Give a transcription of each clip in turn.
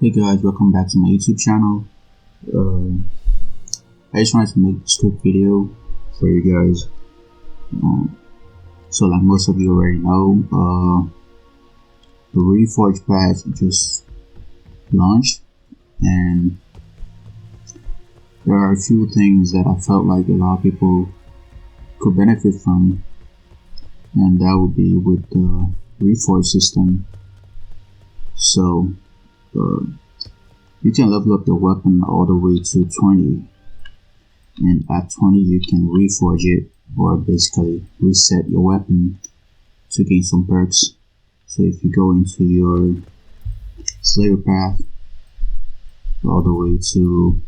Hey guys, welcome back to my YouTube channel. I just wanted to make this quick video for you guys. So like most of you already know, the Reforge Patch just launched, and there are a few things that I felt like a lot of people could benefit from, and that would be with the Reforge system. So you can level up your weapon all the way to 20, and at 20 you can reforge it, or basically reset your weapon to gain some perks. So if you go into your Slayer path all the way to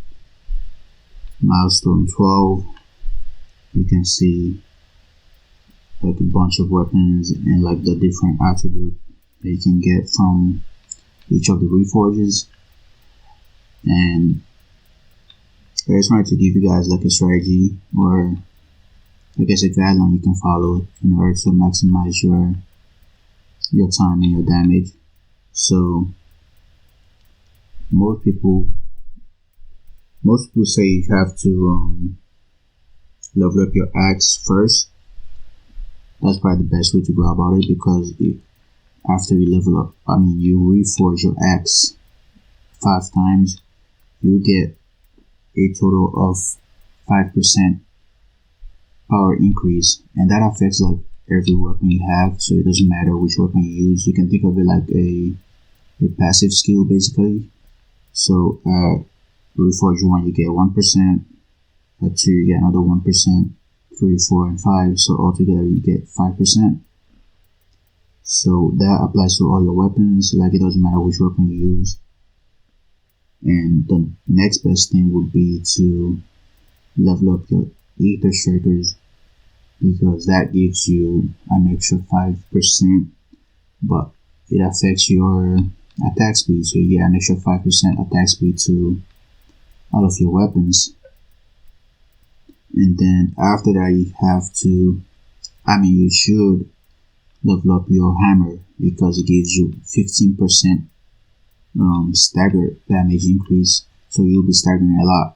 milestone 12, you can see like a bunch of weapons and like the different attributes that you can get from each of the reforges. And I just wanted to give you guys like a strategy, or I guess a guideline you can follow in order to maximize your time and your damage. So most people say you have to level up your axe first. That's probably the best way to go about it, because after you level up, you reforge your axe 5 times, you get a total of 5% power increase, and that affects like every weapon you have. So it doesn't matter which weapon you use. You can think of it like a passive skill basically. So reforge 1 you get 1%, at 2 you get another 1%, 3, 4 and 5, so altogether you get 5%. So that applies to all your weapons. Like it doesn't matter which weapon you use. And the next best thing would be to level up your Ether Strikers, because that gives you an extra 5%, but it affects your attack speed, so you get an extra 5% attack speed to all of your weapons. And then after that you have to, you should level up your hammer, because it gives you 15% stagger damage increase, so you'll be staggering a lot.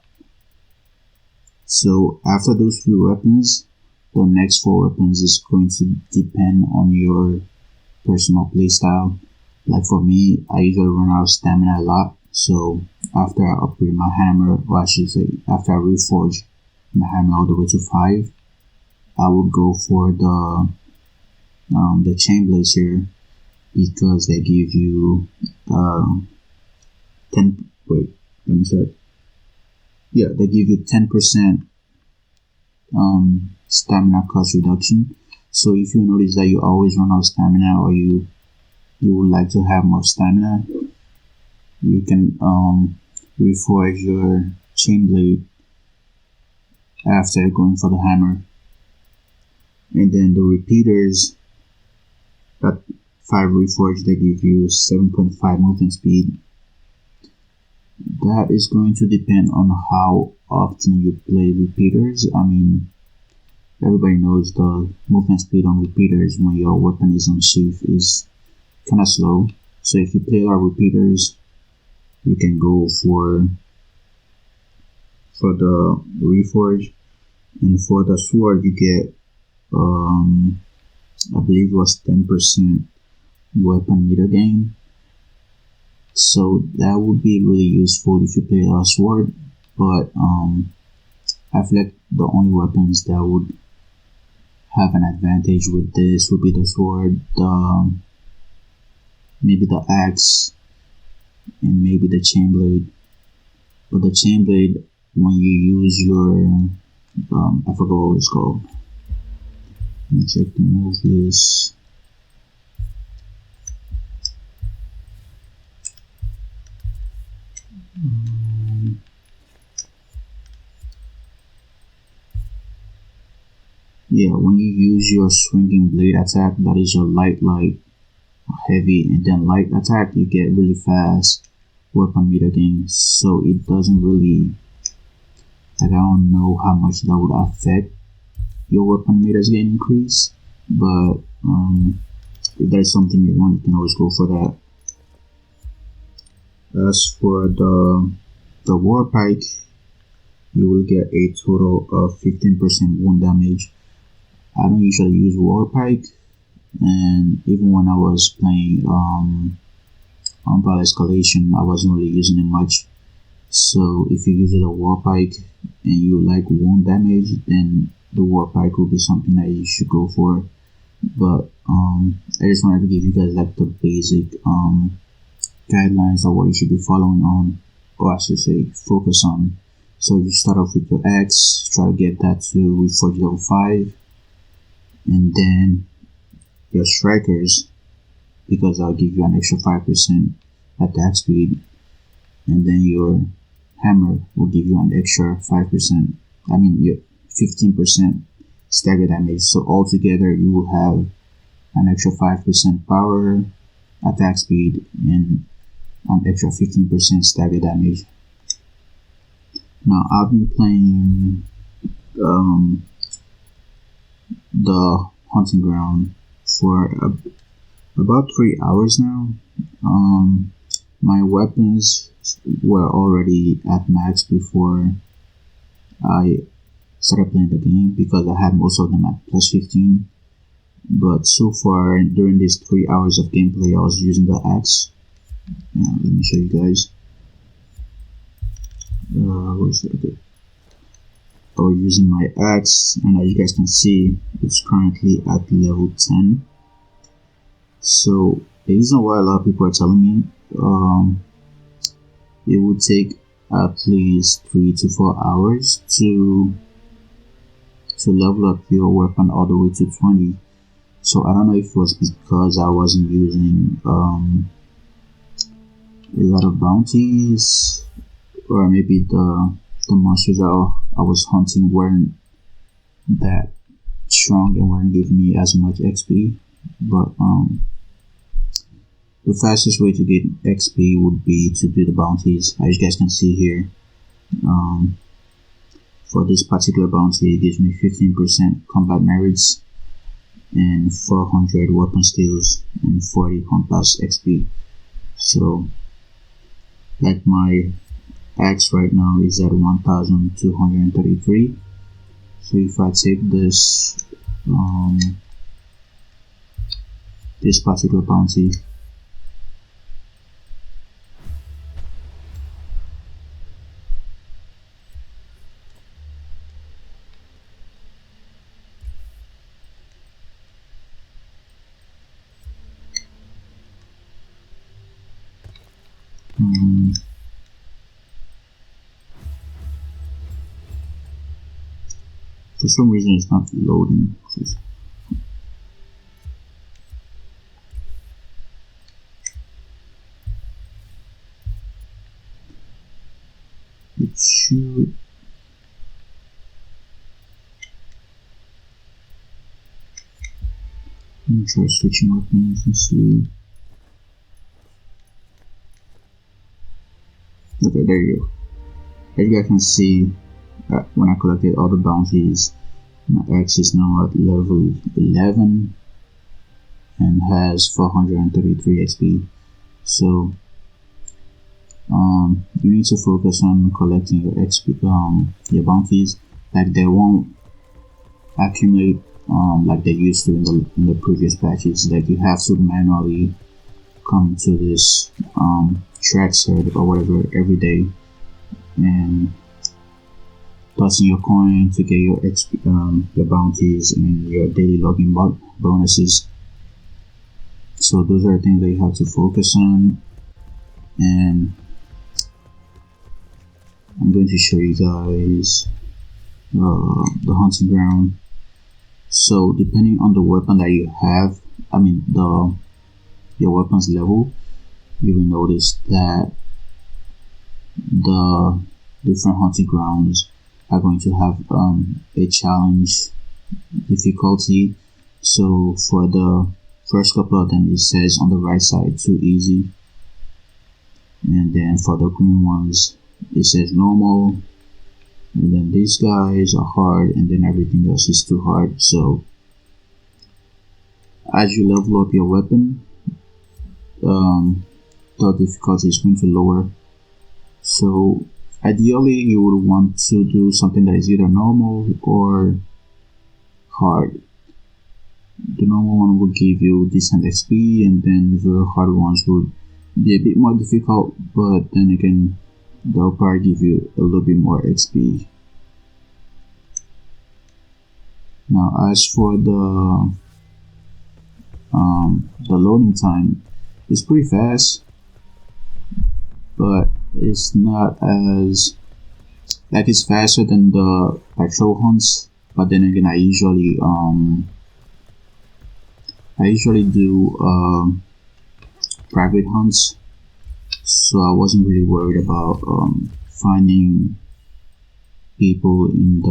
So after those 3 weapons, the next 4 weapons is going to depend on your personal playstyle. Like for me, I usually run out of stamina a lot, so after I upgrade my hammer, or I should say after I reforge my hammer all the way to 5, I would go for the chain blades here, because they give you 10% stamina cost reduction. So if you notice that you always run out of stamina, or you would like to have more stamina, you can reforge your chain blade after going for the hammer. And then the repeaters, at 5 reforge, they give you 7.5 movement speed. That is going to depend on how often you play repeaters. Everybody knows the movement speed on repeaters when your weapon is on sheath is kind of slow. So if you play a lot of repeaters, you can go for the reforge. And for the sword you get I believe it was 10% weapon meter gain. So that would be really useful if you play a sword. But I feel like the only weapons that would have an advantage with this would be the sword, maybe the axe, and maybe the chain blade. But the chain blade, when you use your I forgot what it's called. Let me check the move list. When you use your swinging blade attack, that is your light, heavy, and then light attack, you get really fast weapon meter gain. So it doesn't really, I don't know how much that would affect your weapon meters gain increase, but if there's something you want, you can always go for that. As for the war pike, you will get a total of 15% wound damage. I don't usually use war pike, and even when I was playing Untitled Escalation, I wasn't really using it much. So if you use a war pike and you like wound damage, then the war pike will be something that you should go for. But I just wanted to give you guys like the basic guidelines of what you should be following on, or I should say focus on. So you start off with your X, try to get that to Reforge level 5, and then your strikers, because I'll give you an extra 5% attack speed, and then your hammer will give you an extra 5%, your 15% stagger damage. So altogether you will have an extra 5% power, attack speed, and an extra 15% stagger damage. Now I've been playing the hunting ground for about 3 hours now. My weapons were already at max before I started playing the game, because I had most of them at plus 15. But so far during these 3 hours of gameplay, I was using the axe. Let me show you guys. Where's that? Okay. I was using my axe, and as you guys can see, it's currently at level 10. So the reason why a lot of people are telling me it would take at least 3 to 4 hours to level up your weapon all the way to 20. So I don't know if it was because I wasn't using a lot of bounties, or maybe the monsters I was hunting weren't that strong and weren't giving me as much XP. But the fastest way to get XP would be to do the bounties, as you guys can see here. For this particular bounty, it gives me 15% combat merits and 400 weapon skills and 40 compass XP. So like my axe right now is at 1233. So if I take this this particular bounty, for some reason it's not loading. It should. Let me try switching weapons and see. Okay, there you go. As you guys can see, when I collected all the bounties, my axe is now at level 11 and has 433 XP. So you need to focus on collecting your XP, your bounties. Like they won't accumulate like they used to in the previous patches. Like you have to manually come to this track set or whatever every day and tossing your coin to get your XP, your bounties and your daily login bonuses. So those are things that you have to focus on, and I'm going to show you guys the hunting ground. So depending on the weapon that you have, your weapon's level, you will notice that the different hunting grounds are going to have a challenge difficulty. So for the first couple of them, it says on the right side too easy, and then for the green ones it says normal, and then these guys are hard, and then everything else is too hard. So as you level up your weapon, the difficulty is going to lower. So ideally you would want to do something that is either normal or hard. The normal one will give you decent XP, and then the hard ones would be a bit more difficult, but then again they'll probably give you a little bit more XP. Now as for the loading time, it's pretty fast, but it's not as like it's faster than the patrol hunts. But then again, I usually do private hunts, so I wasn't really worried about finding people in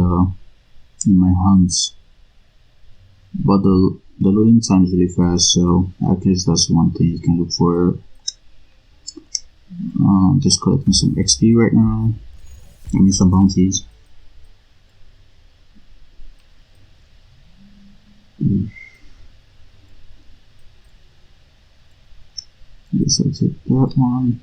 my hunts. But the loading time is really fast, so I guess that's one thing you can look for. Just collecting some XP right now. I mean some bounties. Guess I'll take that one.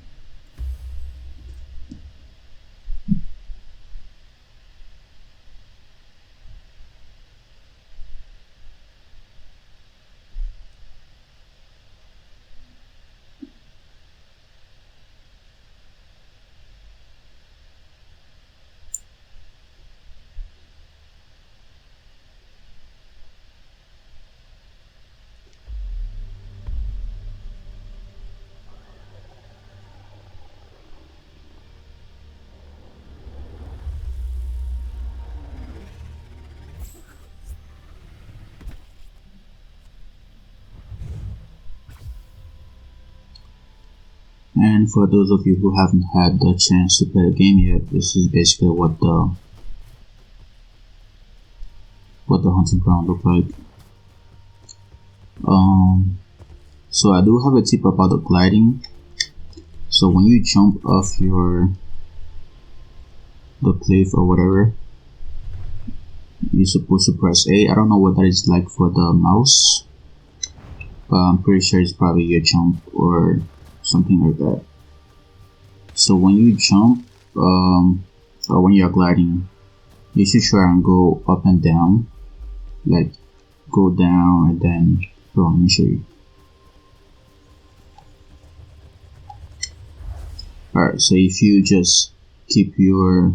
And for those of you who haven't had the chance to play the game yet, this is basically what the hunting ground look like. So I do have a tip about the gliding. So when you jump off the cliff or whatever, you're supposed to press A. I don't know what that is like for the mouse, but I'm pretty sure it's probably your jump or something like that. So when you jump or when you're gliding, you should try and go up and down, like go down and then let me show you. Alright, so if you just keep your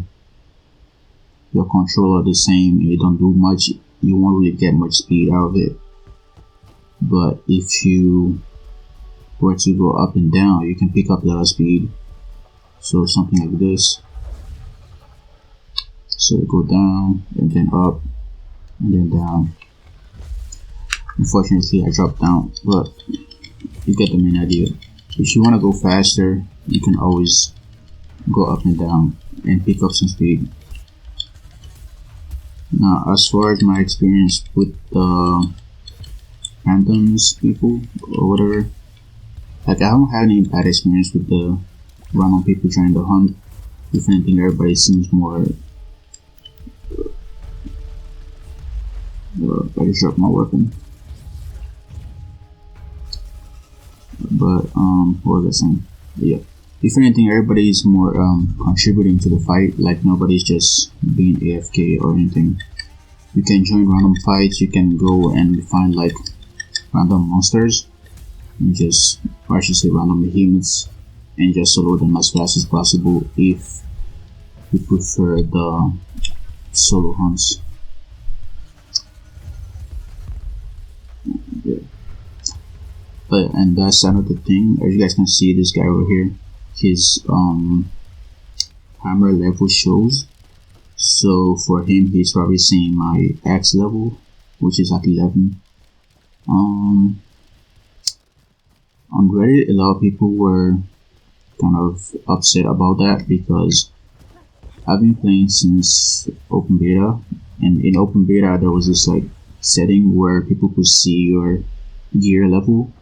controller the same and you don't do much, you won't really get much speed out of it. But if you were to go up and down, you can pick up a lot of speed. So something like this. So go down and then up and then down. Unfortunately I dropped down, but you get the main idea. If you want to go faster, you can always go up and down and pick up some speed. Now as far as my experience with the randoms people or whatever, like I haven't had any bad experience with the random people trying to hunt. If anything, everybody seems more I just dropped my weapon. But what was I saying? Yeah, if anything, everybody is more contributing to the fight. Like nobody's just being AFK or anything. You can join random fights. You can go and find like random monsters and just, or I should say random behemoths, and just solo them as fast as possible if you prefer the solo hunts. Yeah. But and that's another thing. As you guys can see, this guy over here, his hammer level shows. So for him, he's probably seeing my axe level, which is at 11. On Reddit, a lot of people were kind of upset about that because I've been playing since open beta, and in open beta there was this like setting where people could see your gear level,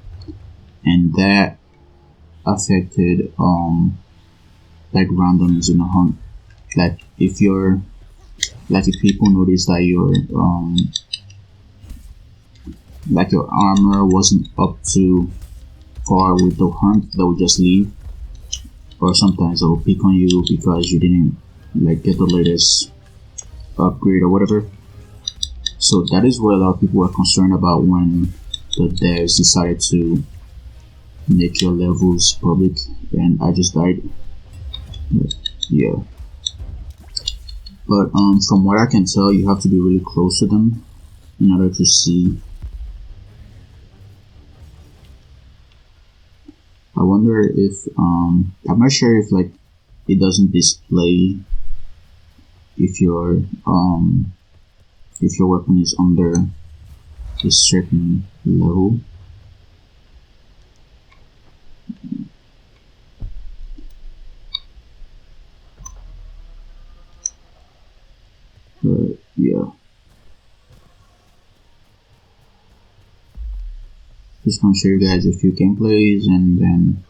and that affected like randoms in a hunt. Like if people notice that your like your armor wasn't up to par with the hunt, they would just leave. or sometimes they'll pick on you because you didn't like get the latest upgrade or whatever. So that is what a lot of people are concerned about when the devs decided to make your levels public, and I just died. But, yeah. But from what I can tell, you have to be really close to them in order to see. I wonder if I'm not sure if like it doesn't display if your weapon is under a certain level. But yeah, just gonna show you guys a few gameplays and then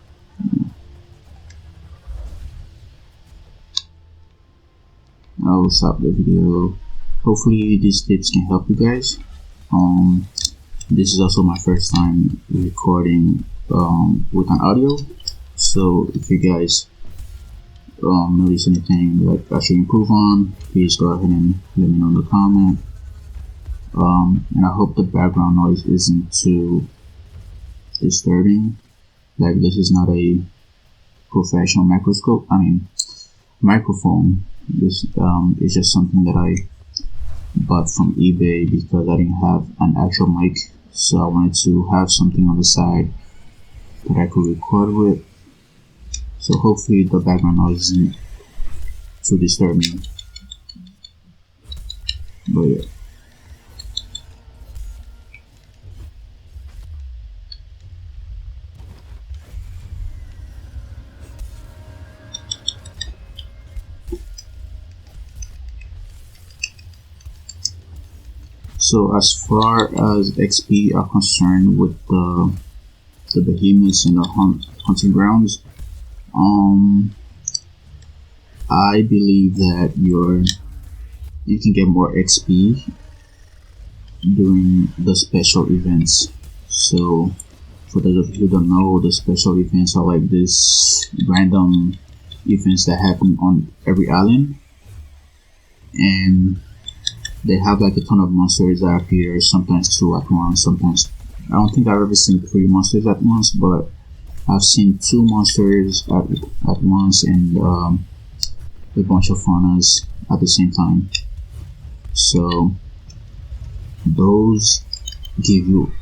I'll stop the video. Hopefully these tips can help you guys. This is also my first time recording with an audio, so if you guys notice anything like I should improve on, please go ahead and let me know in the comment. And I hope the background noise isn't too disturbing. Like, this is not a professional microphone. This is just something that I bought from eBay because I didn't have an actual mic, so I wanted to have something on the side that I could record with. So hopefully the background noise isn't too disturbing. But yeah. So as far as XP are concerned with the behemoths and the hunting grounds, I believe that you can get more XP during the special events. So for those of you who don't know, the special events are like this random events that happen on every island, and they have like a ton of monsters that appear, sometimes 2 at once, sometimes I don't think I've ever seen 3 monsters at once, but I've seen 2 monsters at once and a bunch of faunas at the same time. So those give you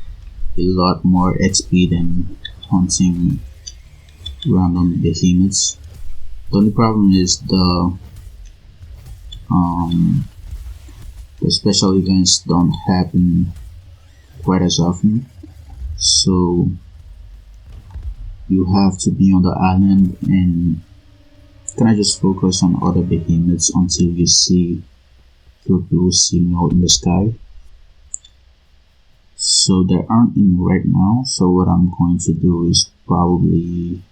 a lot more XP than hunting random behemoths. The only problem is the special events don't happen quite as often, so you have to be on the island and kind of just focus on other behemoths until you see your blue signal in the sky. So there aren't any right now, so what I'm going to do is I'm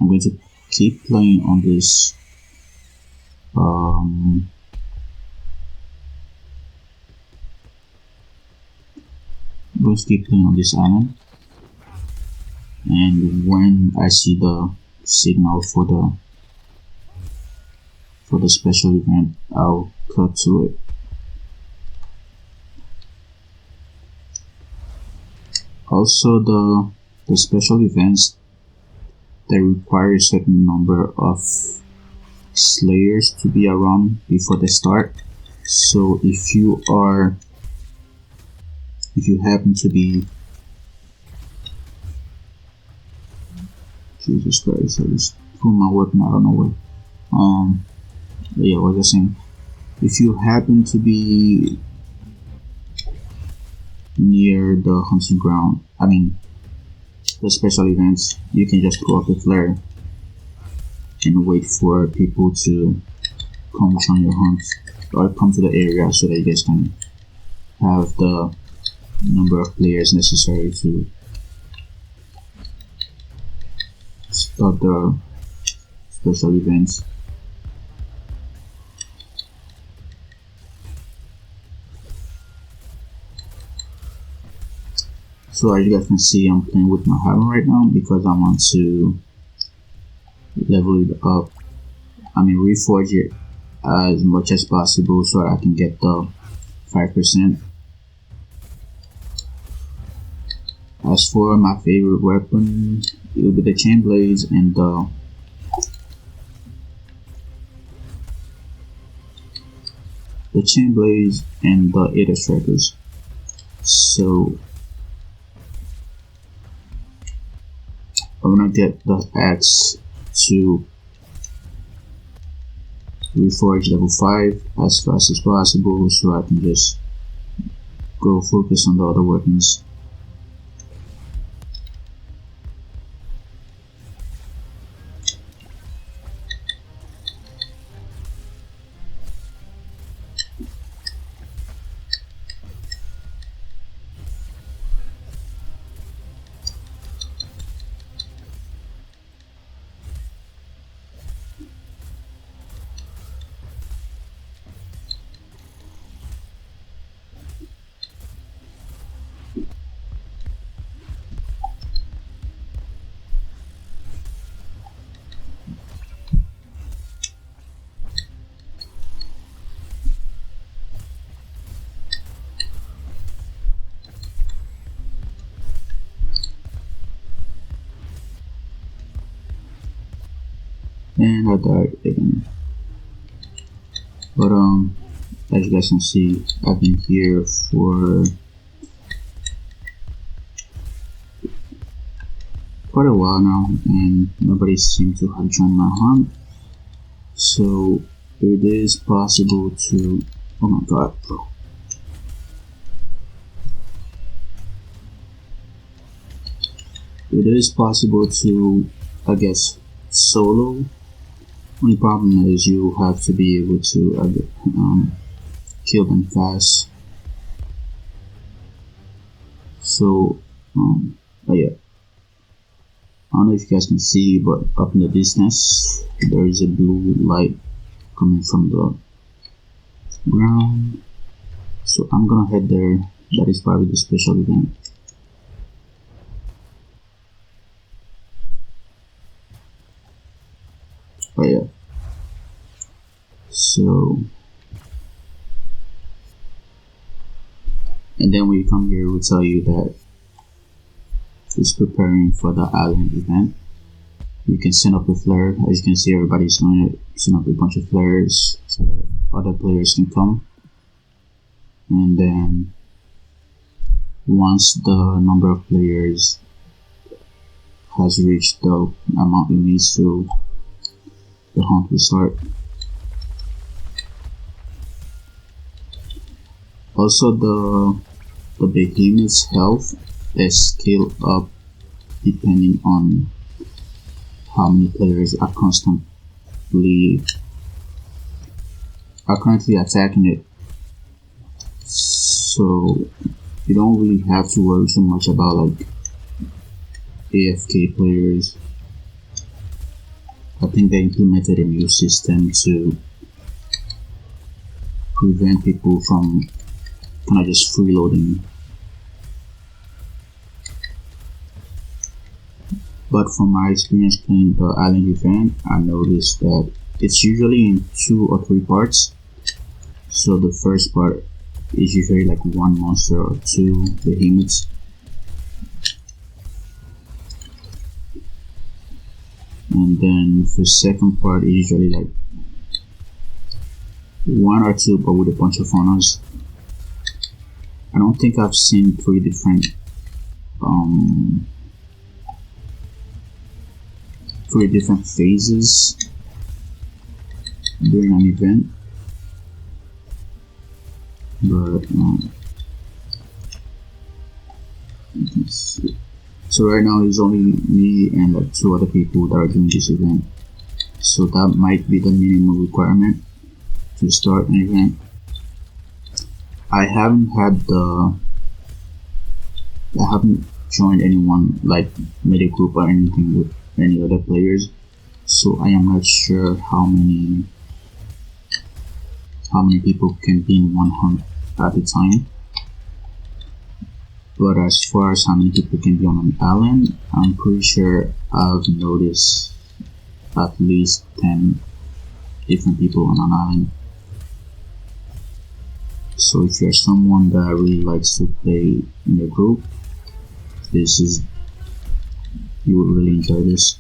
going to keep playing on this island, and when I see the signal for the special event, I'll cut to it. Also, the special events, they require a certain number of slayers to be around before they start. So if you happen to be, Jesus Christ, I just threw my weapon out of nowhere. Yeah, what was I saying? If you happen to be near the hunting ground, the special events, you can just throw up the flare and wait for people to come join your hunt or come to the area so that you guys can have the number of players necessary to start the special events. So as you guys can see, I'm playing with my hammer right now because I want to level it up. Reforge it as much as possible so I can get the 5%. As for my favorite weapon, it will be the chain blades and the Aether strikers. So I'm gonna get the axe to reforge level 5 as fast as possible so I can just go focus on the other weapons. And I died again. But as you guys can see, I've been here for quite a while now and nobody seems to have joined my hunt. So it is possible to, oh my god bro. It is possible to, I guess, solo. Only problem is you have to be able to kill them fast. So, but yeah. I don't know if you guys can see, but up in the distance, there is a blue light coming from the ground. So I'm gonna head there. That is probably the special event. But yeah. So, and then when you come here, we'll tell you that it's preparing for the island event. You can send up a flare. As you can see, everybody's doing it. Send up a bunch of flares so that other players can come. And then once the number of players has reached the amount it needs to, the hunt will start. Also, the behemoth's health is scaled up depending on how many players are currently attacking it. So you don't really have to worry so much about like AFK players. I think they implemented a new system to prevent people from kind of just freeloading. But from my experience playing the island event, I noticed that it's usually in 2 or 3 parts. So the first part is usually like 1 monster or 2 behemoths. And then the second part is usually like 1 or 2 but with a bunch of funnels. I don't think I've seen 3 different phases during an event, but you can see. So right now it's only me and like 2 other people that are doing this event, so that might be the minimum requirement to start an event. I haven't joined anyone, like made a group or anything with any other players, so I am not sure how many people can be in one hunt at a time. But as far as how many people can be on an island, I'm pretty sure I've noticed at least 10 different people on an island. So if you're someone that really likes to play in a group, you would really enjoy this.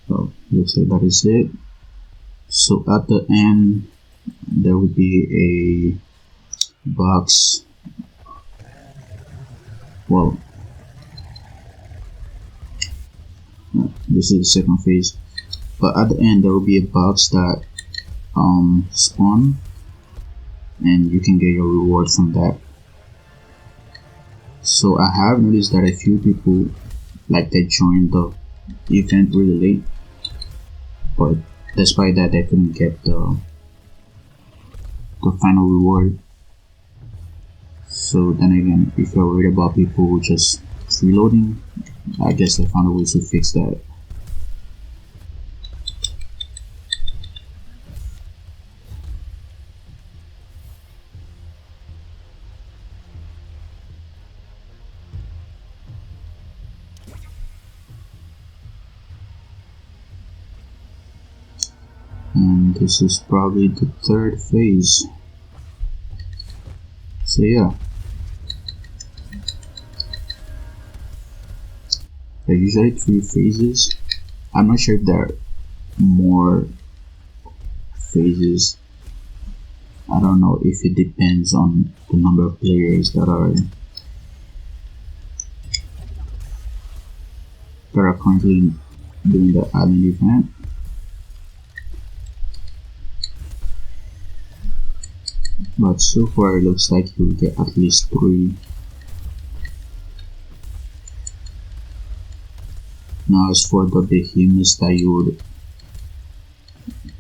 So looks like that is it. So at the end there will be a box. Well, this is the second phase, but at the end there will be a box that spawn, and you can get your reward from that. So I have noticed that a few people, like, they joined the event really late, but despite that they couldn't get the final reward. So then again, if you're worried about people just freeloading, I guess they found a way to fix that. And this is probably the third phase. So yeah, there are usually 3 phases. I'm not sure if there are more phases. I don't know if it depends on the number of players that are currently doing the island event. But so far it looks like you'll get at least 3. Now as for the behemoths that you would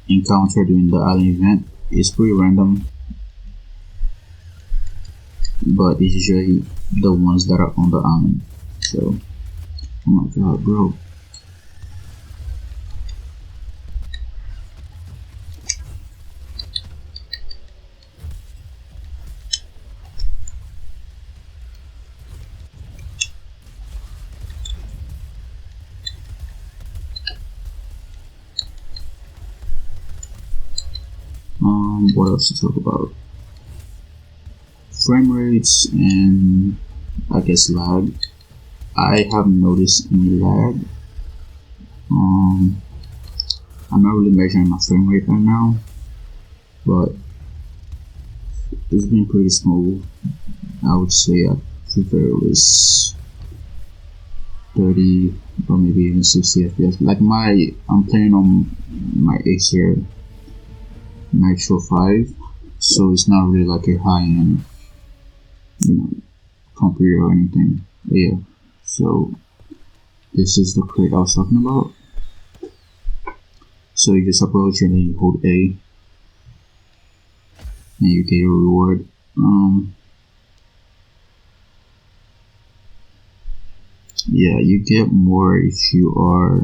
encounter during the island event, it's pretty random, but it's usually the ones that are on the island. So, oh my god, bro. What else to talk about? Frame rates and I guess lag. I haven't noticed any lag. I'm not really measuring my frame rate right now, but it's been pretty smooth. I would say I prefer it was 30 or maybe even 60 FPS. Like I'm playing on my Acer Nitro 5, so it's not really like a high-end, computer or anything. But yeah, so this is the crate I was talking about. So you just approach and then you hold A, and you get your reward. Yeah, you get more if you are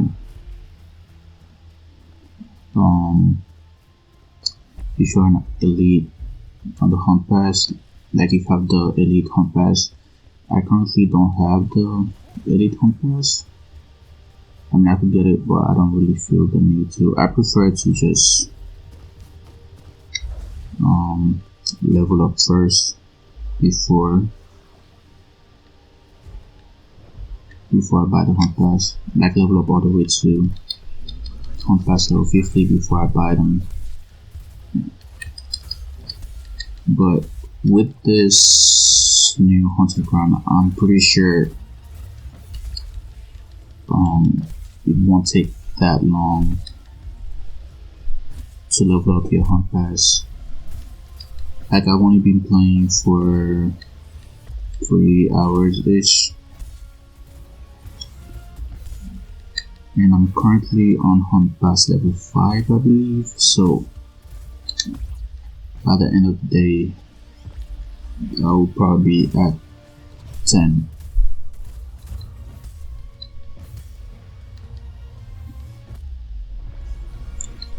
if you're an elite on the hunt pass. Like if you have the elite hunt pass. I currently don't have the elite hunt pass. I mean, I could get it, but I don't really feel the need to. I prefer to just level up first before I buy the hunt pass. Like level up all the way to hunt pass level 50 before I buy them. But with this new hunting ground, I'm pretty sure it won't take that long to level up your hunt pass. Like I've only been playing for 3 hours ish, and I'm currently on hunt pass level 5, I believe. So by the end of the day, I will probably be at 10.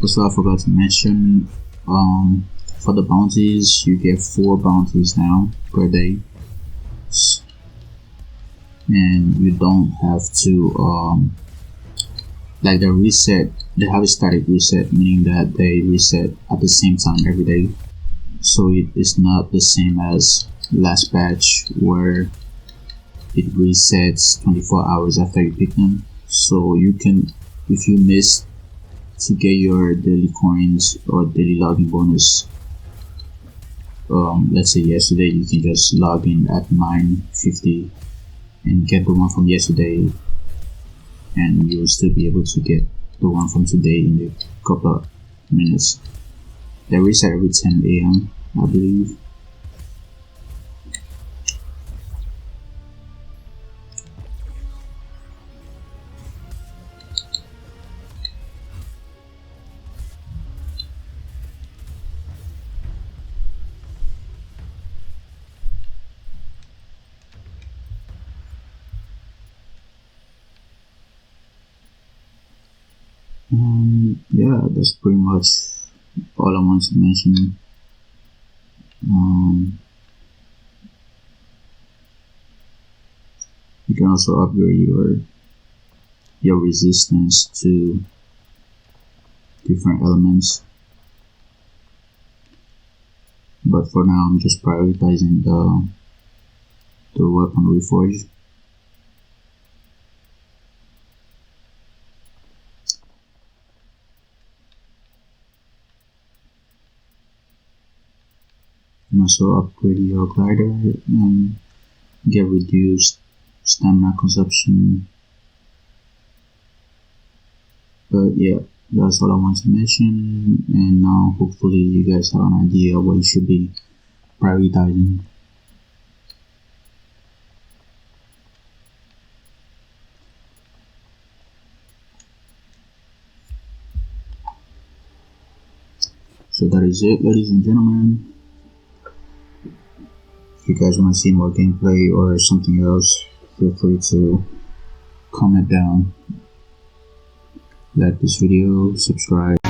Also, I forgot to mention, for the bounties, you get 4 bounties now per day, and you don't have to like the reset. They have a static reset, meaning that they reset at the same time every day. So it is not the same as last patch where it resets 24 hours after you pick them. So you can, if you miss to get your daily coins or daily login bonus, let's say yesterday, you can just log in at 9:50 and get the one from yesterday, and you'll still be able to get the one from today in a couple of minutes. They reset every 10 a.m. I believe. Yeah, that's pretty much all I want to mention. You can also upgrade your resistance to different elements, but for now I'm just prioritizing the weapon reforge. You can also upgrade your glider and get reduced stamina consumption. But yeah, that's all I want to mention, and now hopefully you guys have an idea of what you should be prioritizing. So that is it, ladies and gentlemen. If you guys want to see more gameplay or something else, feel free to comment down, like this video, subscribe.